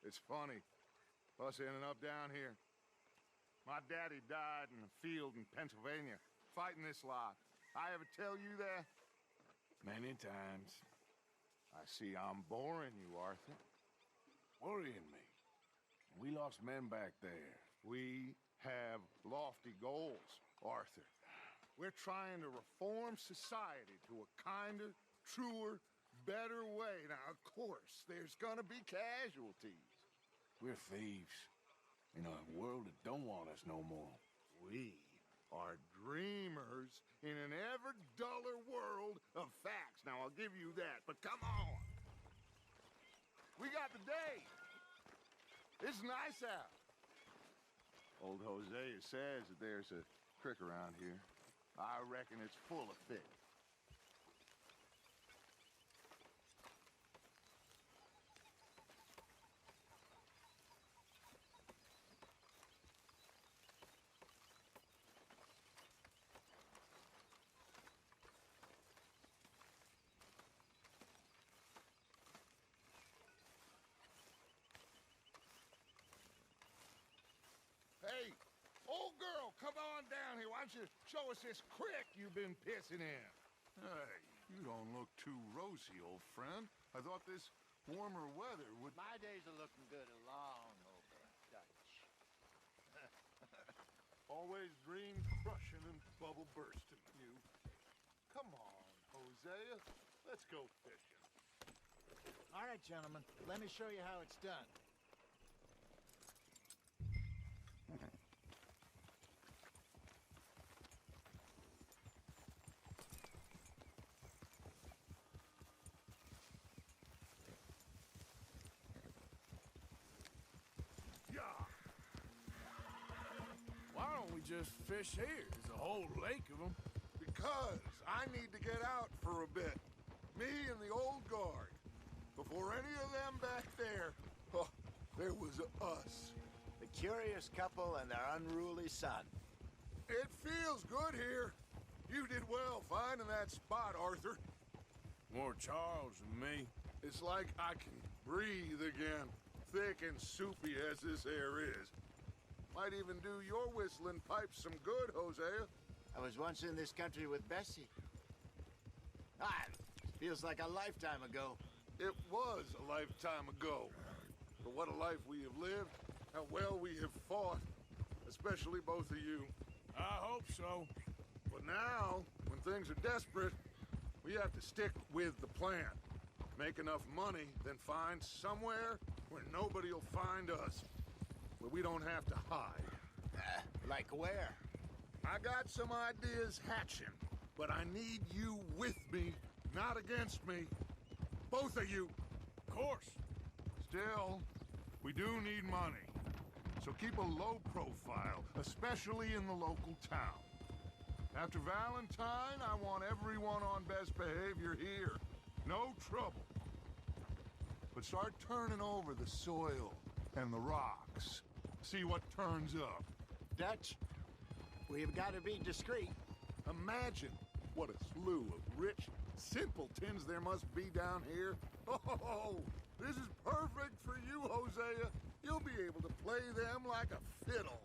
It's funny, us ending up down here. My daddy died in a field in Pennsylvania, fighting this lot. I ever tell you that? Many times. I see I'm boring you, Arthur. Worrying me. We lost men back there. We have lofty goals, Arthur. We're trying to reform society to a kinder, truer, better way. Now, of course, there's gonna be casualties. We're thieves. In a world that don't want us no more. We are dreamers in an ever duller world of facts. Now, I'll give you that, but come on. We got the day. It's nice out. Old Hosea says that there's a creek around here. I reckon it's full of fish. Hey, old girl, come on down here. Why don't you show us this creek you've been pissing in? Hey, you don't look too rosy, old friend. I thought this warmer weather would... My days are looking good along over Dutch. Always dream crushing and bubble bursting, you. Come on, Hosea. Let's go fishing. All right, gentlemen, let me show you how it's done. Why don't we just fish here? There's a whole lake of them. Because I need to get out for a bit. Me and the old guard. Before any of them back there, oh, there was us. The curious couple and their unruly son. It feels good here. You did well finding that spot, Arthur. More Charles than me. It's like I can breathe again, thick and soupy as this air is. Might even do your whistling pipes some good, Hosea. I was once in this country with Bessie. Feels like a lifetime ago. It was a lifetime ago. But what a life we have lived, how well we have fought, especially both of you. I hope so. But now, when things are desperate, we have to stick with the plan. Make enough money, then find somewhere where nobody will find us. Where we don't have to hide. Like where? I got some ideas hatching, but I need you with me, not against me. Both of you. Of course. Still, we do need money. So keep a low profile, especially in the local town. After Valentine, I want everyone on best behavior here. No trouble. But start turning over the soil and the rocks. See what turns up. Dutch, we've got to be discreet. Imagine what a slew of rich simpletons there must be down here. Oh, this is perfect for you, Hosea. You'll be able to play them like a fiddle.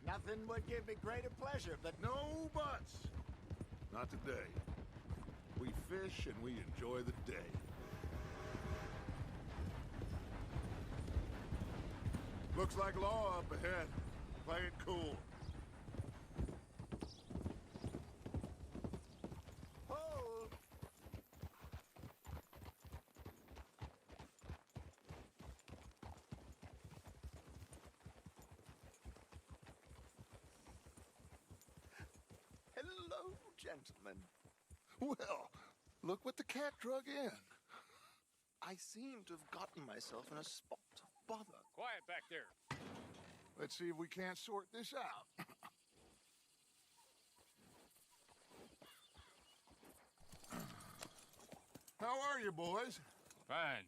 Nothing would give me greater pleasure, but No buts. Not today. We fish and we enjoy the day. Looks like law up ahead. Play it cool. hold. Hello, gentlemen. Well, look what the cat drug in. I seem to have gotten myself in a spot of bother. Quiet back there. Let's see if we can't sort this out. How are you, boys? Fine.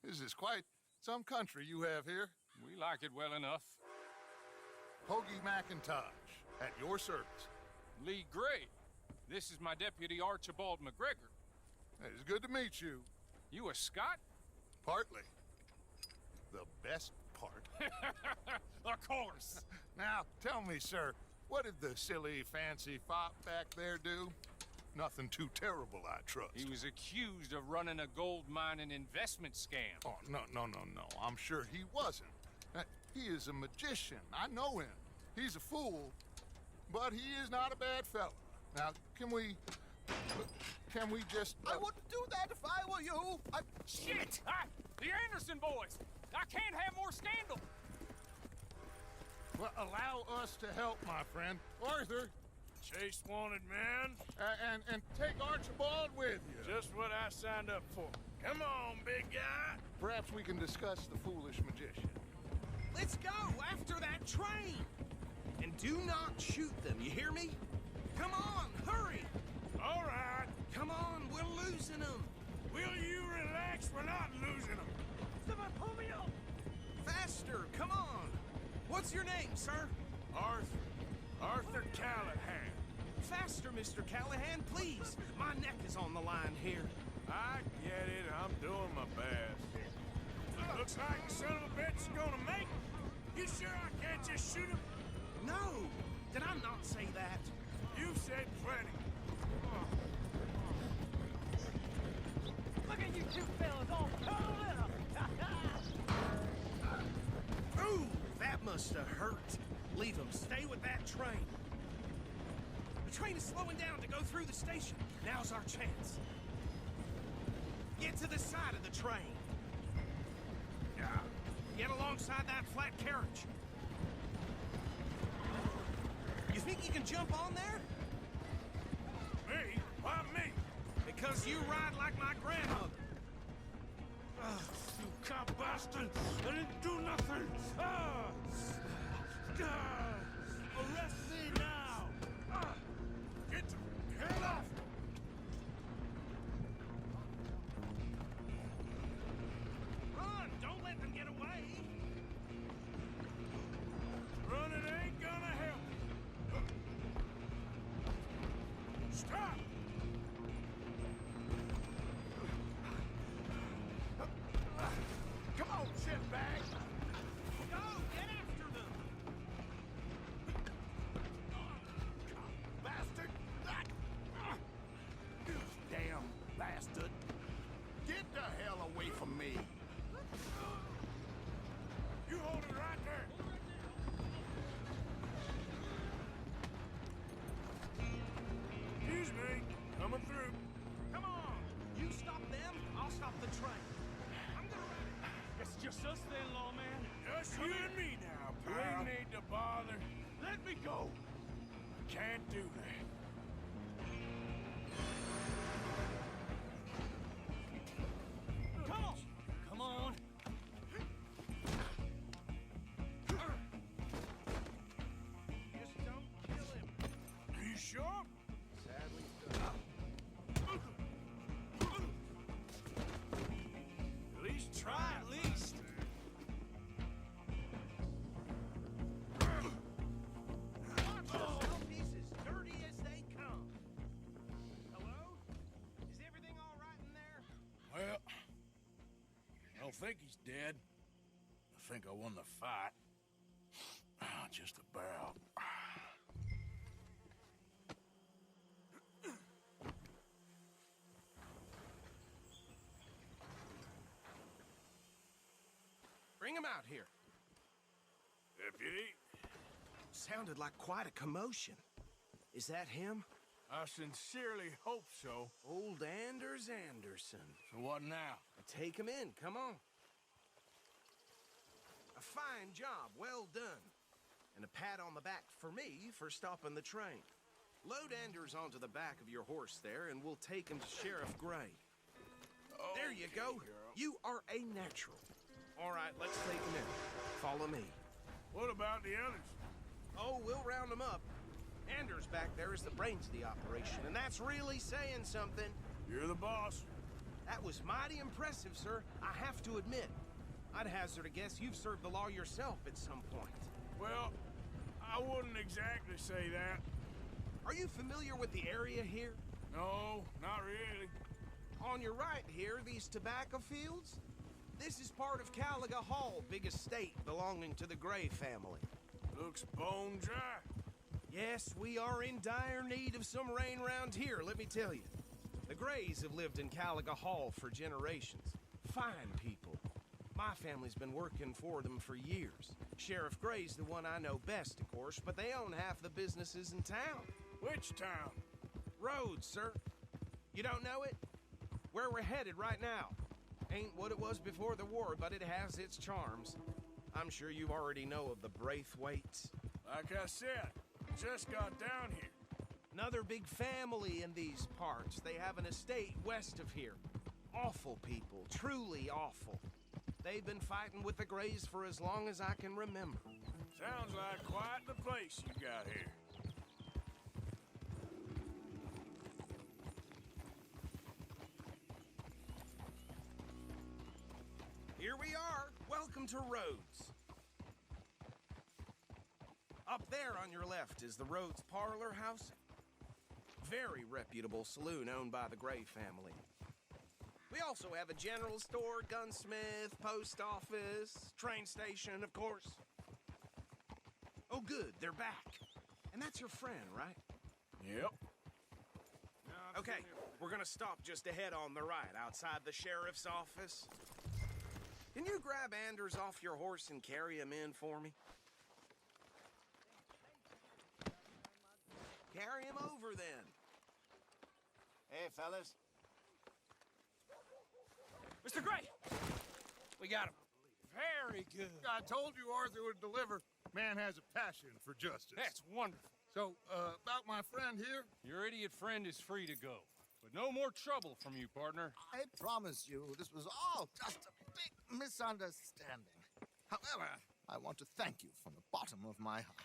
This is quite some country you have here. We like it well enough. Hoagie McIntosh, at your service. Lee Gray. This is my deputy Archibald McGregor. It's good to meet you. You a Scot? Partly. the best part. Of course. Now, tell me, sir, what did the silly, fancy fop back there do? Nothing too terrible, I trust. He was accused of running a gold mining investment scam. Oh, no. I'm sure he wasn't. He is a magician. I know him. He's a fool, but he is not a bad fella. Now, can we just... I wouldn't do that if I were you. Shit! The Anderson boys! I can't have more scandal! Well, allow us to help, my friend. Arthur, Chase wanted man. and take Archibald with you. Just what I signed up for. Come on, big guy. Perhaps we can discuss the foolish magician. Let's go after that train! And do not shoot them, you hear me? Come on, hurry! All right. Come on, we're losing them! Will you relax? We're not losing them. Someone pull me up! Faster, come on! What's your name, sir? Arthur Callahan. Faster, Mr. Callahan, please! My neck is on the line here. I get it. I'm doing my best. Looks like the son of a bitch is gonna make it. You sure I can't just shoot him? No! Did I not say that? You've said plenty. Look at you two fellas all cuddled up. Ooh, that must have hurt. Leave them. Stay with that train. The train is slowing down to go through the station. Now's our chance. Get to the side of the train. Yeah. Get alongside that flat carriage. You think you can jump on there? Me? Why me? Because you ride like my grandmother. You cop bastard! I didn't do nothing! Arrest me now! Get the hell off! Run! Don't let them get away! Running ain't gonna help! Stop! Come on, shitbag! Go! Get after them! Bastard! You damn bastard! Get the hell away from me! You hold it right there! Excuse me, coming through. Come on! You stop them, I'll stop the train. I'm gonna ride it. It's just us then, lawman. Just you and me now, pal. We need to bother. Let me go. Can't do that. Come on! Come on! Just don't kill him. Are you sure? Sadly, At least try, at least. He's as dirty as they come. Hello? Is everything all right in there? Well, I don't think he's dead. I think I won the fight. Just about. Bring him out here. Deputy, Sounded like quite a commotion. Is that him? I sincerely hope so. Old Anders Anderson. So what now? Take him in, come on. A fine job, well done. And a pat on the back for me for stopping the train. Load Anders onto the back of your horse there, and we'll take him to Sheriff Gray. There you go. You are a natural. All right, let's take him in. Follow me. What about the others? Oh, we'll round them up. Anders back there is the brains of the operation, and that's really saying something. You're the boss. That was mighty impressive, sir. I have to admit. I'd hazard a guess you've served the law yourself at some point. Well, I wouldn't exactly say that. Are you familiar with the area here? No, not really. On your right here, these tobacco fields? This is part of Caliga Hall, big estate belonging to the Gray family. Looks bone dry. Yes, we are in dire need of some rain around here, let me tell you. The Grays have lived in Caliga Hall for generations. Fine people. My family's been working for them for years. Sheriff Gray's the one I know best, of course, but they own half the businesses in town. Which town? Rhodes, sir. You don't know it? Where we're headed right now. Ain't what it was before the war, but it has its charms. I'm sure you already know of the Braithwaites. Like I said, just got down here. Another big family in these parts. They have an estate west of here. Awful people, truly awful. They've been fighting with the Grays for as long as I can remember. Sounds like quite the place you got here. Here we are. Welcome to Rhodes. Up there on your left is the Rhodes Parlor House. Very reputable saloon owned by the Gray family. We also have a general store, gunsmith, post office, train station, of course. Oh, good, they're back. And that's your friend, right? Yep. Okay, we're gonna stop just ahead on the right, outside the sheriff's office. Can you grab Anders off your horse and carry him in for me? Carry him over, then. Hey, fellas. Mr. Gray! We got him. Very good. I told you Arthur would deliver. Man has a passion for justice. That's wonderful. So, about my friend here? Your idiot friend is free to go. But no more trouble from you, partner. I promise you, this was all just a big misunderstanding. However, I want to thank you from the bottom of my heart.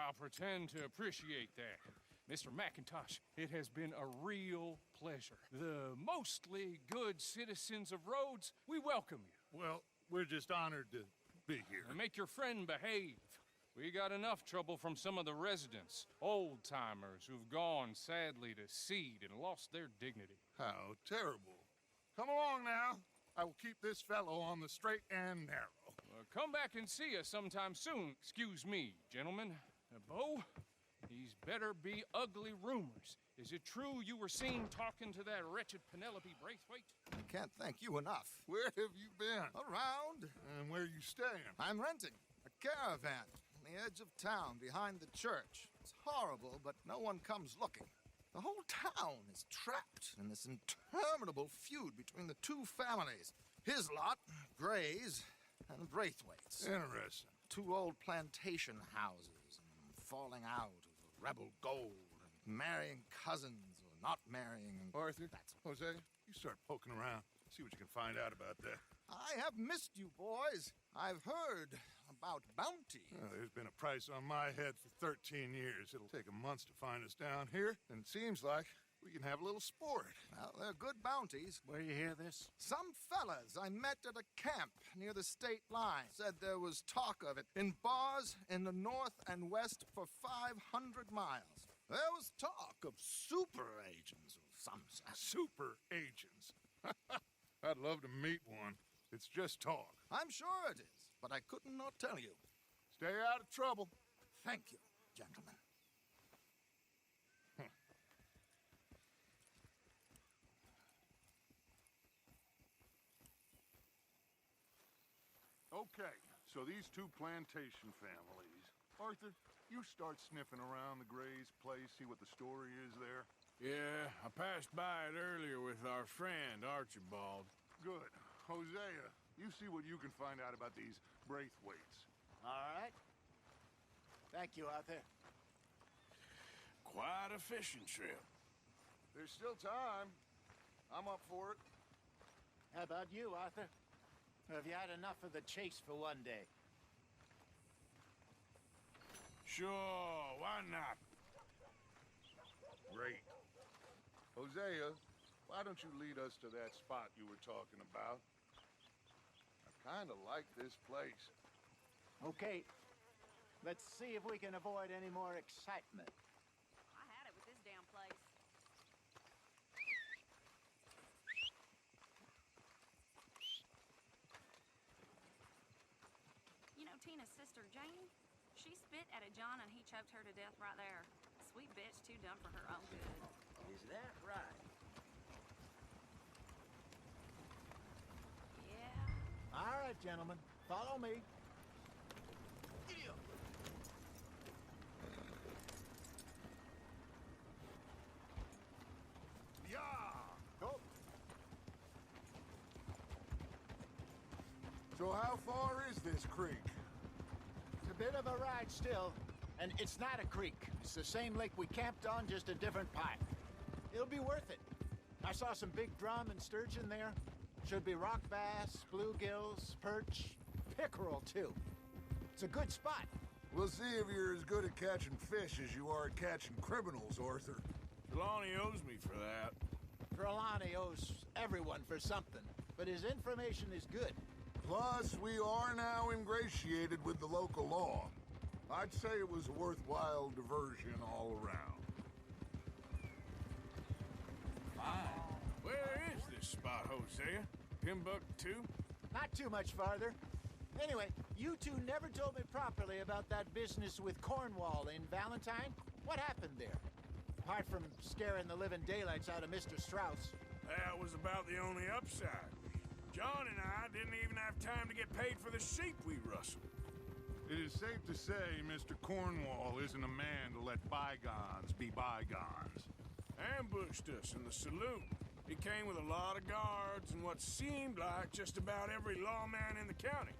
I'll pretend to appreciate that. Mr. McIntosh, it has been a real pleasure. The mostly good citizens of Rhodes, we welcome you. Well, we're just honored to be here. And make your friend behave. We got enough trouble from some of the residents, old-timers who've gone, sadly, to seed and lost their dignity. How terrible. Come along now. I will keep this fellow on the straight and narrow. Come back and see us sometime soon. Excuse me, gentlemen. Bo, these better be ugly rumors. Is it true you were seen talking to that wretched Penelope Braithwaite? I can't thank you enough. Where have you been? Around, And where you staying? I'm renting a caravan on the edge of town behind the church. It's horrible, but no one comes looking. The whole town is trapped in this interminable feud between the two families. His lot, Gray's, and Braithwaite's. Interesting. Two old plantation houses, and falling out over rebel gold, and marrying cousins or not marrying. And Arthur, Jose, you start poking around. See what you can find out about that. I have missed you, boys. I've heard about bounty. Well, there's been a price on my head for 13 years. It'll take a month to find us down here, and it seems like we can have a little sport. Well, they're good bounties. Where you hear this? Some fellas I met at a camp near the state line said there was talk of it in bars in the north and west for 500 miles. There was talk of super agents of some sort. Super agents. I'd love to meet one. It's just talk. I'm sure it is, but I could not tell you. Stay out of trouble. Thank you, gentlemen. Okay, so these two plantation families. Arthur, you start sniffing around the Gray's place, see what the story is there. Yeah, I passed by it earlier with our friend, Archibald. Good. Hosea, you see what you can find out about these Braithwaites. All right. Thank you, Arthur. Quite a fishing trip. There's still time. I'm up for it. How about you, Arthur? Have you had enough of the chase for one day? Sure, why not? Great. Hosea, why don't you lead us to that spot you were talking about? I kind of like this place. Okay. Let's see if we can avoid any more excitement. I had it with this damn place. Tina's sister, Janie? She spit at a John and he choked her to death right there. Sweet bitch, too dumb for her own good. Is that right? Yeah. All right, gentlemen. Follow me. Yeah! Go. So how far is this creek? It's a bit of a ride still. And it's not a creek. It's the same lake we camped on, just a different pipe. It'll be worth it. I saw some big drum and sturgeon there. Should be rock bass, bluegills, perch, pickerel too. It's a good spot. We'll see if you're as good at catching fish as you are at catching criminals, Arthur. Trelawney owes me for that. Trelawney owes everyone for something, but his information is good. Plus, we are now ingratiated with the local law. I'd say it was a worthwhile diversion all around. Fine. Where is this spot, Hosea? Timbuktu? Not too much farther. Anyway, you two never told me properly about that business with Cornwall in Valentine. What happened there? Apart from scaring the living daylights out of Mr. Strauss. That was about the only upside. John and I didn't even have time to get paid for the sheep we rustled. It is safe to say Mr. Cornwall isn't a man to let bygones be bygones. Ambushed us in the saloon. He came with a lot of guards and what seemed like just about every lawman in the county.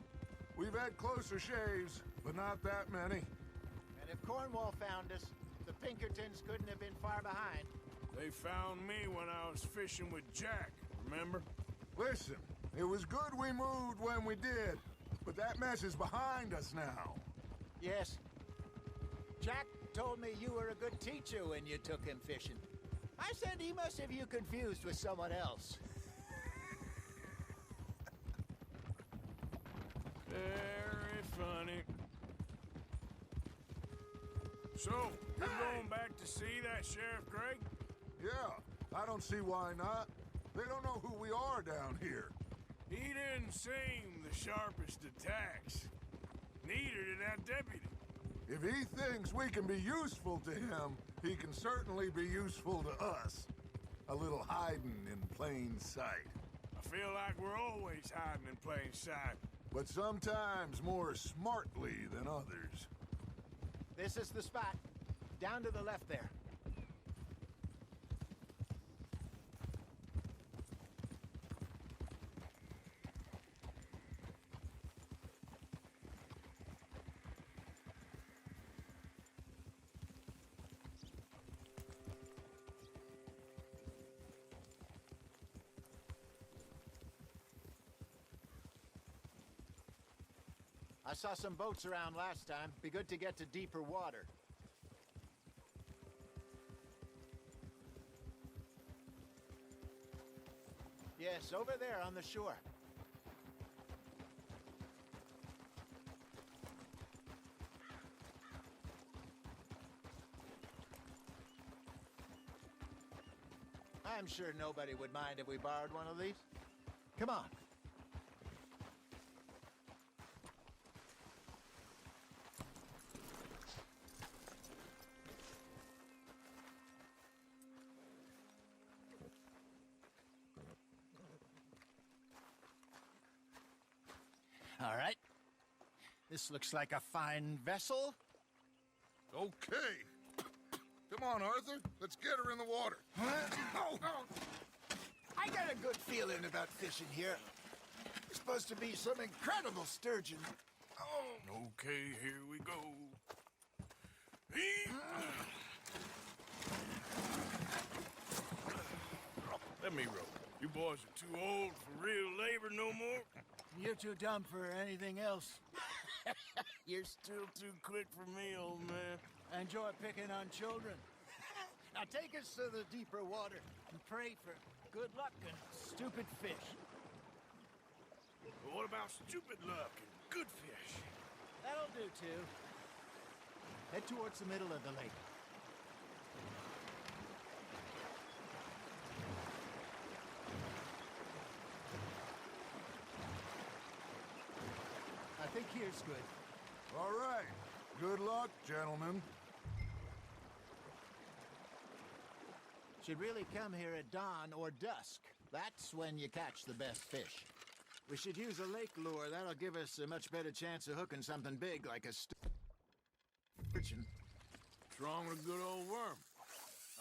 We've had closer shaves, but not that many. And if Cornwall found us, the Pinkertons couldn't have been far behind. They found me when I was fishing with Jack, remember? Listen, it was good we moved when we did, but that mess is behind us now. Yes. Jack told me you were a good teacher when you took him fishing. I said he must have you confused with someone else. Very funny. So, you're going back to see that Sheriff Gregg? Yeah, I don't see why not. They don't know who we are down here. He didn't seem the sharpest attacks. Neither did that deputy. If he thinks we can be useful to him, he can certainly be useful to us. A little hiding in plain sight. I feel like we're always hiding in plain sight. But sometimes more smartly than others. This is the spot. Down to the left there. I saw some boats around last time. Be good to get to deeper water. Yes, over there on the shore. I'm sure nobody would mind if we borrowed one of these. Come on. All right. This looks like a fine vessel. Okay. Come on, Arthur. Let's get her in the water. Oh. I got a good feeling about fishing here. It's supposed to be some incredible sturgeon. Oh. Okay, here we go. Let me row. You boys are too old for real labor no more. You're too dumb for anything else. You're still too quick for me, old man. I enjoy picking on children. Now take us to the deeper water and pray for good luck and stupid fish. What about stupid luck and good fish? That'll do, too. Head towards the middle of the lake. I think here's good. All right. Good luck, gentlemen. Should really come here at dawn or dusk. That's when you catch the best fish. We should use a lake lure. That'll give us a much better chance of hooking something big like a sturgeon. What's wrong with a good old worm?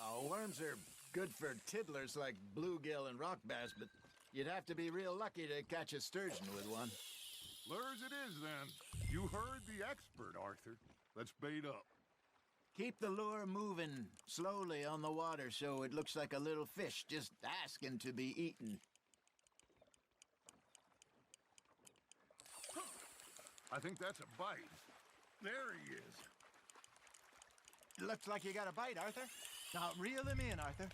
Oh, worms are good for tiddlers like bluegill and rock bass, but you'd have to be real lucky to catch a sturgeon with one. Lures it is, then. You heard the expert, Arthur. Let's bait up. Keep the lure moving slowly on the water so it looks like a little fish just asking to be eaten. I think that's a bite. There he is. Looks like you got a bite, Arthur. Now reel him in, Arthur.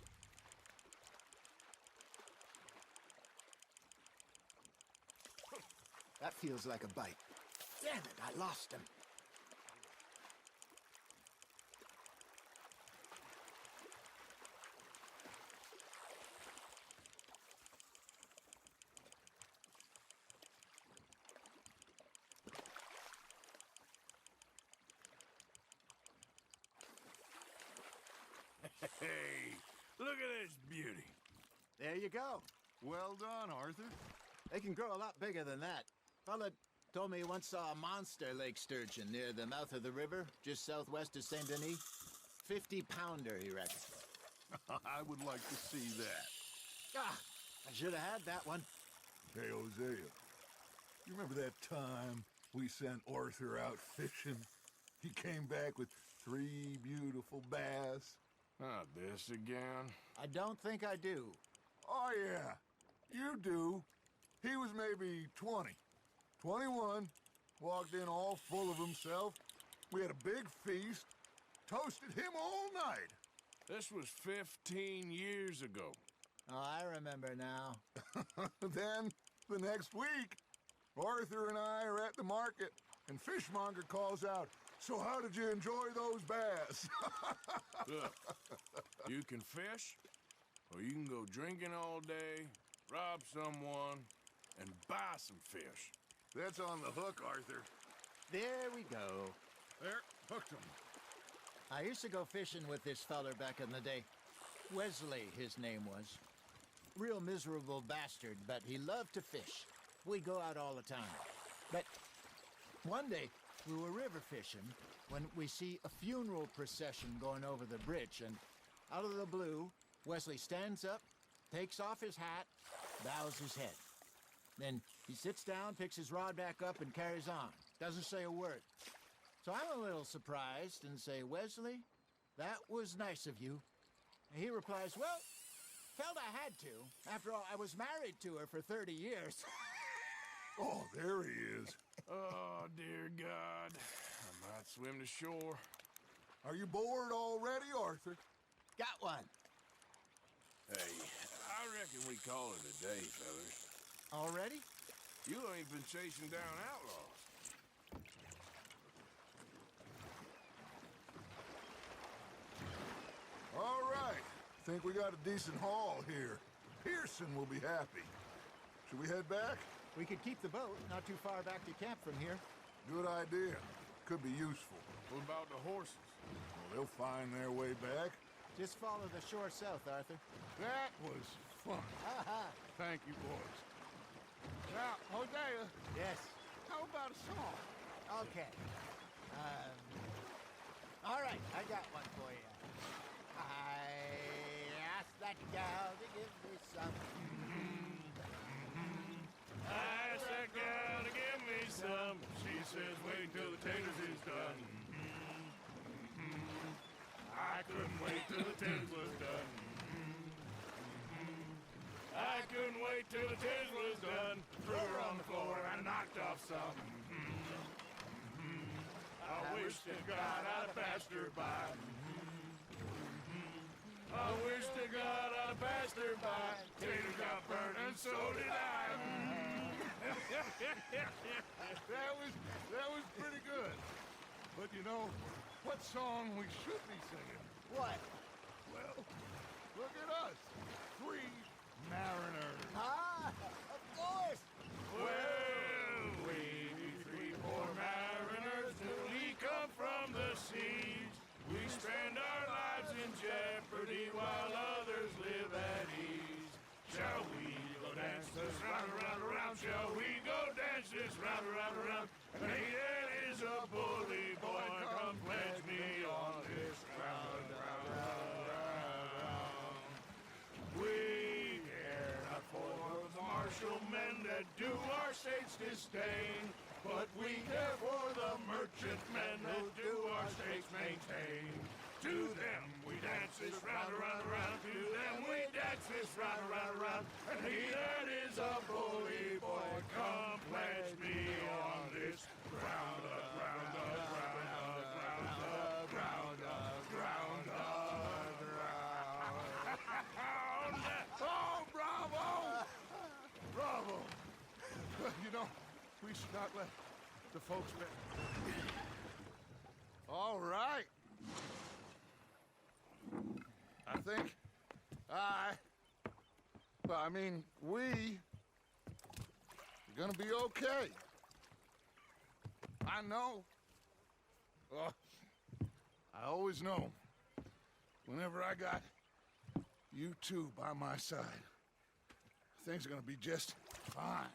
That feels like a bite. Damn it, I lost him. Hey, look at this beauty. There you go. Well done, Arthur. They can grow a lot bigger than that. Fella told me he once saw a monster lake sturgeon near the mouth of the river, just southwest of Saint Denis. 50-pounder, he reckons. I would like to see that. Ah, I should have had that one. Hey, Hosea. You remember that time we sent Arthur out fishing? He came back with 3 beautiful bass. Not this again. I don't think I do. Oh, yeah. You do. He was maybe 20. 21. Walked in all full of himself. We had a big feast. Toasted him all night. This was 15 years ago. Oh, I remember now. Then, the next week, Arthur and I are at the market, and Fishmonger calls out, "So how did you enjoy those bass?" Look, you can fish, or you can go drinking all day, rob someone, and buy some fish. That's on the hook, Arthur. There we go. There, hooked him. I used to go fishing with this feller back in the day. Wesley, his name was. Real miserable bastard, but he loved to fish. We'd go out all the time. But one day, we were river fishing when we see a funeral procession going over the bridge, and out of the blue, Wesley stands up, takes off his hat, bows his head. Then he sits down, picks his rod back up, and carries on. Doesn't say a word. So I'm a little surprised and say, "Wesley, that was nice of you." And he replies, "Well, felt I had to. After all, I was married to her for 30 years. Oh, there he is. Oh, dear God. I might swim to shore. Are you bored already, Arthur? Got one. Hey, I reckon we call it a day, fellas. Already? You ain't been chasing down outlaws. All right. Think we got a decent haul here. Pearson will be happy. Should we head back? We could keep the boat not too far back to camp from here. Good idea. Could be useful. What about the horses? Well, they'll find their way back. Just follow the shore south, Arthur. That was fun. Thank you, boys. Now, Hosea, Yes. how about a song? Okay. All right, I got one for you. I asked that gal to give me some. I asked that gal to give me some. She says, wait till the taters is done. I couldn't wait till the taters was done. I couldn't wait till the taters was done. Threw her on the floor and knocked off some. I wish to God I'd passed her by. I wish to God I'd passed her by. Tater got burned and so did I. That was pretty good. But you know, what song we should be singing? What? Well, look at us. 3 mariners. Ah, of course. Well, we 3 poor mariners do siege. We spend our lives in jeopardy while others live at ease. Shall we go dance this round, around, around? Shall we go dance this round, around, around? And here is a bully boy, come pledge me on this round, round, round, round. We care not for the martial men that do our state's disdain, but we care for the merchant men that do our states maintain. To them we dance this round, around, around. To them we dance this round, around, around. And he that is a bully boy, come pledge me on this round up, round up, round up, round up, round up, round up, round. Oh, bravo! Bravo! You know, we should not let the folks bet. All right. I think we are gonna be okay. I know. I always know. Whenever I got you two by my side, things are gonna be just fine.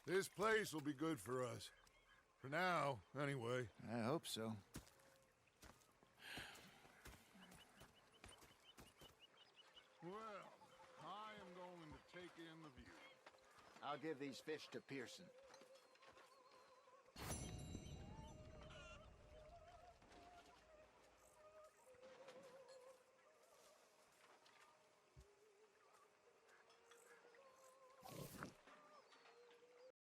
This place will be good for us. For now, anyway. I hope so. Well, I am going to take in the view. I'll give these fish to Pearson.